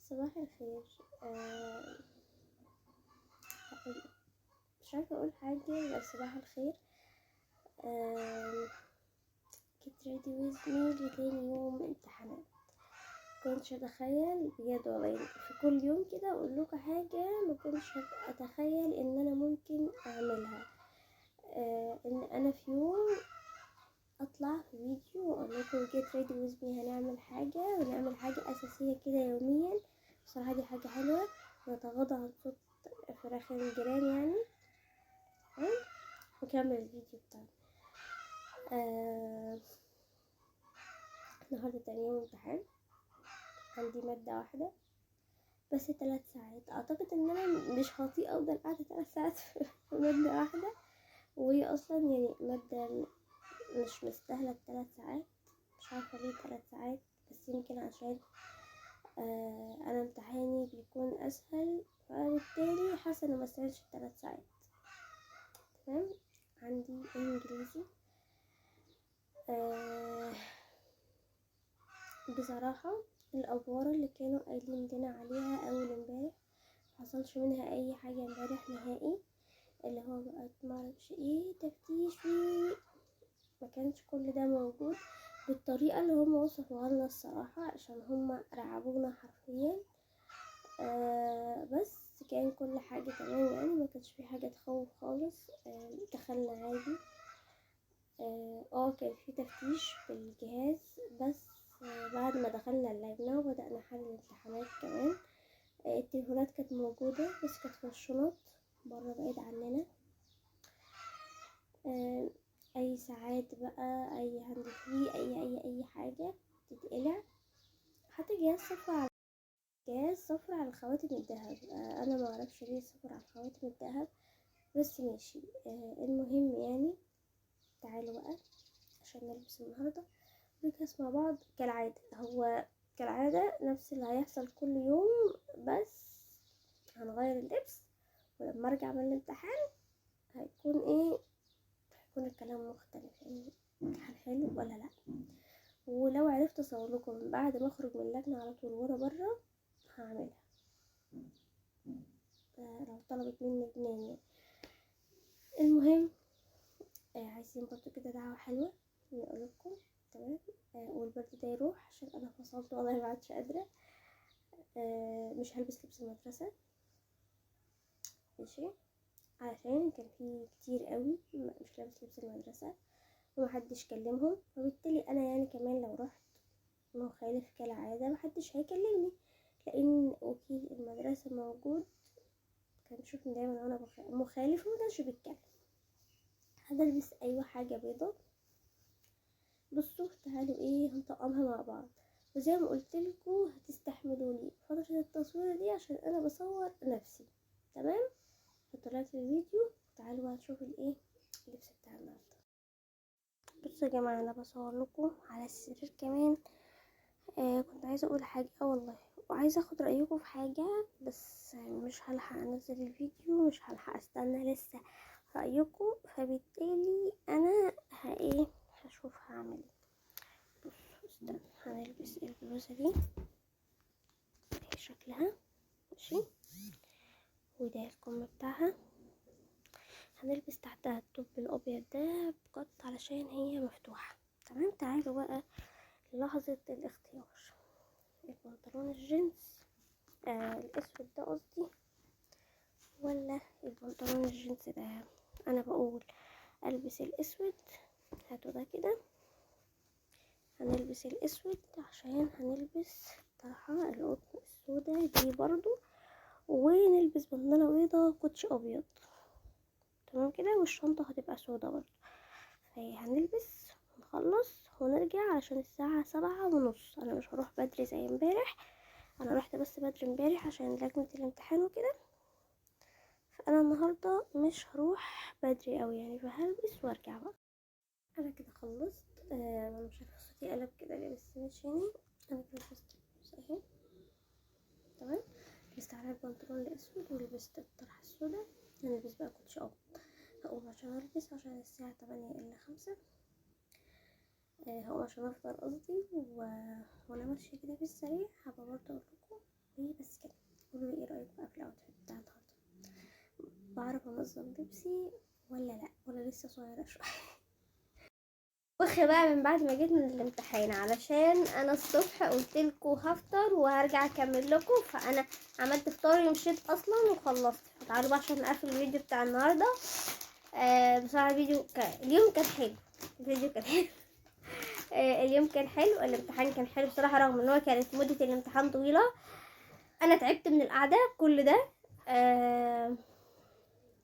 صباح الخير. مش عارفة اقول حاجة، بس صباح الخير. get ready with me لتاني يوم امتحانات. مكنتش اتخيل بجد والله، في كل يوم كده اقول لكم حاجة مكنتش اتخيل ان انا ممكن اعملها. ان انا في يوم اطلع في فيديو واقول لكم get ready with me، هنعمل حاجة ونعمل حاجة اساسية كده يوميا. بصراحة دي حاجة حلوة، نتغاضى عن صوت فراخ الجيران يعني. نكمل الفيديو بتاعنا. النهاردة تاني يوم امتحان، عندي مادة واحدة بس 3 ساعات. اعتقد ان انا مش هطيق افضل قاعدة 3 ساعات في مادة واحدة، وهي اصلا يعني مادة مش مستاهلة 3 ساعات. مش عارفة ليه 3 ساعات، بس يمكن عشان انا امتحاني بيكون اسهل، فبالتالي حاسة انه مستاهلش 3 ساعات. تمام. عندي انجليزي. بصراحة الأبوار اللي كانوا قايلين لنا عليها أول امبارح محصلش منها أي حاجة امبارح نهائي. اللي هو بقى معرفش ايه تفتيش، ما كانش كل ده موجود بالطريقة اللي هم وصفوها لنا الصراحة، عشان هم رعبونا حرفيا. بس كان كل حاجة تمام يعني، ما كانش في حاجة تخوف خالص. دخلنا عادي. كان في تفتيش بالجهاز، بس بعد ما دخلنا اللجنة وبدأنا حل الامتحانات كمان، التليفونات كانت موجودة بس كانت في الشنط برا بعيد عننا. اي ساعات بقى، اي هاند فري، اي حاجة تتقلع. حتى جهاز صفر على خواتم الذهب. انا ما اعرفش ليه صفر على خواتم الذهب، بس ماشي. المهم يعني، تعالوا بقى عشان نلبس النهاردة نجهز مع بعض كالعادة. هو كالعادة نفس اللي هيحصل كل يوم، بس هنغير اللبس. ولما ارجع من الامتحان هيكون الكلام مختلف، يعني امتحان حلو ولا لا. ولو عرفت اصور لكم بعد ما اخرج من اللجنة على طول وانا برا هعملها، لو طلبت مني جنان. المهم عايزين برضو كده دعوة حلوة نقول لكم. تمام. والبرد ده يروح عشان انا فصلت والله، ما عادش قادرة. مش هلبس لبس المدرسة، ماشي، عشان كان في كتير قوي مش لابس لبس المدرسة ومحدش كلمهم، وبالتالي انا يعني كمان لو رحت مخالف كالعادة محدش هيكلمني، لان وكيل المدرسة موجود كان بيشوفني دايما وانا مخالف ومكانش بيتكلم. هنلبس ايوه حاجة بيضة. بصوا تعالوا هنطقمها مع بعض، وزي ما قلتلكوا هتستحملوني فترة التصوير دي عشان انا بصور نفسي. تمام. فطلعت الفيديو، تعالوا بقى نشوف اللبس بتاع النهارده. بصوا يا جماعة، انا بصور لكم على السرير كمان. كنت عايزة اقول حاجة والله، وعايزة اخد رأيكم في حاجة، بس مش هلحق انزل الفيديو، مش هلحق استنى لسه رأيكم، فبالتالي انا هشوف هعمل ايه. بصوا استنى، هنلبس البلوزة دي اهي شكلها ماشي، وده الكم بتاعها. هنلبس تحتها التوب الابيض ده بقط علشان هي مفتوحة. تمام. تعالوا بقى لحظة الاختيار. البنطلون الجينز الاسود ده قصدي، ولا البنطلون الجينز ده؟ انا بقول البس الاسود. هاتوا ده كده، هنلبس الاسود عشان هنلبس طرحة القطن السوداء دي برضو، ونلبس بندانة بيضة كوتش ابيض. تمام كده، والشنطة هتبقى سودا برضو. هنلبس ونخلص ونرجع علشان الساعة 7:30. انا مش هروح بدري زي امبارح، انا رحت بس بدري امبارح عشان لجنة الامتحان وكده، فانا النهاردة مش هروح بدري اوي يعني، فهلبس وارجع بقى. انا كده خلصت. انا مش عارفه صوتي قلب كده ليه، بس ماشي يعني. انا كده لبست اهي. تمام. لبست على البنطلون الاسود ولبست الطرحه السوداء. هنلبس بقى كوتش ابيض. هقوم عشان البس عشان الساعه 8:05. هقوم عشان افطر قصدي وانا ماشيه كده في السريع هبقى برضه اقول لكم بس انظم لبسي ولا لا، ولا لسه صغيره شويه. بقى من بعد ما جيت من الامتحان، علشان انا الصبح قلت لكم هفطر وهرجع اكمل لكم، فانا عملت فطاري ومشيت اصلا وخلصت. تعالوا بقى عشان نقفل الفيديو بتاع النهارده. بصراحه اليوم كان حلو، الفيديو كان حلو. اليوم كان حلو، الامتحان كان حلو بصراحه، رغم ان هو كانت مده الامتحان طويله. انا تعبت من القعده كل ده.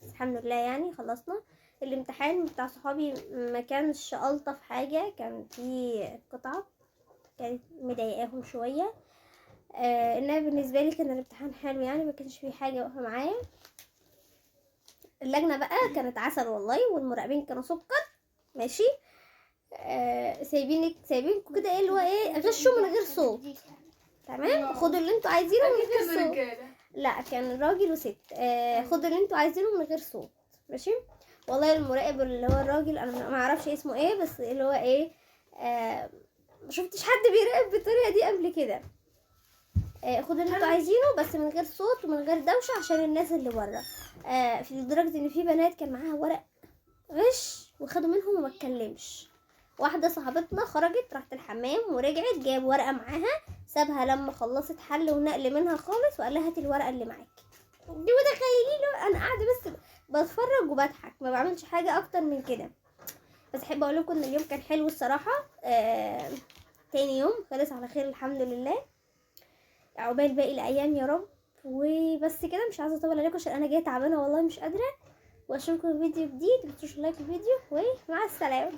الحمد لله يعني خلصنا. الامتحان بتاع صحابي ما كانش الطف حاجه، كان في قطعه كانت مضايقاهم شويه. انما بالنسبه لي كان الامتحان حلو يعني، ما كانش فيه حاجه واقفه معايا. اللجنه بقى كانت عسل والله، والمراقبين كانوا سكر. ماشي. سايبينكوا كده، ايه اللي هو ايه، غشوا من غير صوت. تمام، خدوا اللي انتوا عايزينه من غير صوت. لا، كان راجل وست. خدوا اللي انتوا عايزينه من غير صوت. ماشي. والله المراقب اللي هو الراجل، انا ما اعرفش اسمه ايه، بس اللي هو ايه، ما شفتش حد بيراقب بالطريقه دي قبل كده. خدوا اللي انتوا عايزينه بس من غير صوت ومن غير دوشه عشان الناس اللي بره. في لدرجه ان في بنات كان معاها ورق غش وخدوا منهم وما اتكلمش. واحده صاحبتنا خرجت راحت الحمام ورجعت جاب ورقه معاها، سابها لما خلصت حل ونقل منها خالص، وقال لها هاتي الورقه اللي معاكي دي. متخيلين انا قاعده بس بتفرج وبضحك، ما بعملش حاجه اكتر من كده. بس احب اقول لكم ان اليوم كان حلو الصراحه. تاني يوم خلص على خير الحمد لله، عقبال باقي الايام يا رب. وبس كده، مش عايزه اطول عليكم عشان انا جايه تعبانه والله مش قادره. واشوفكم في فيديو جديد، متنسوش لايك الفيديو ومع السلامه.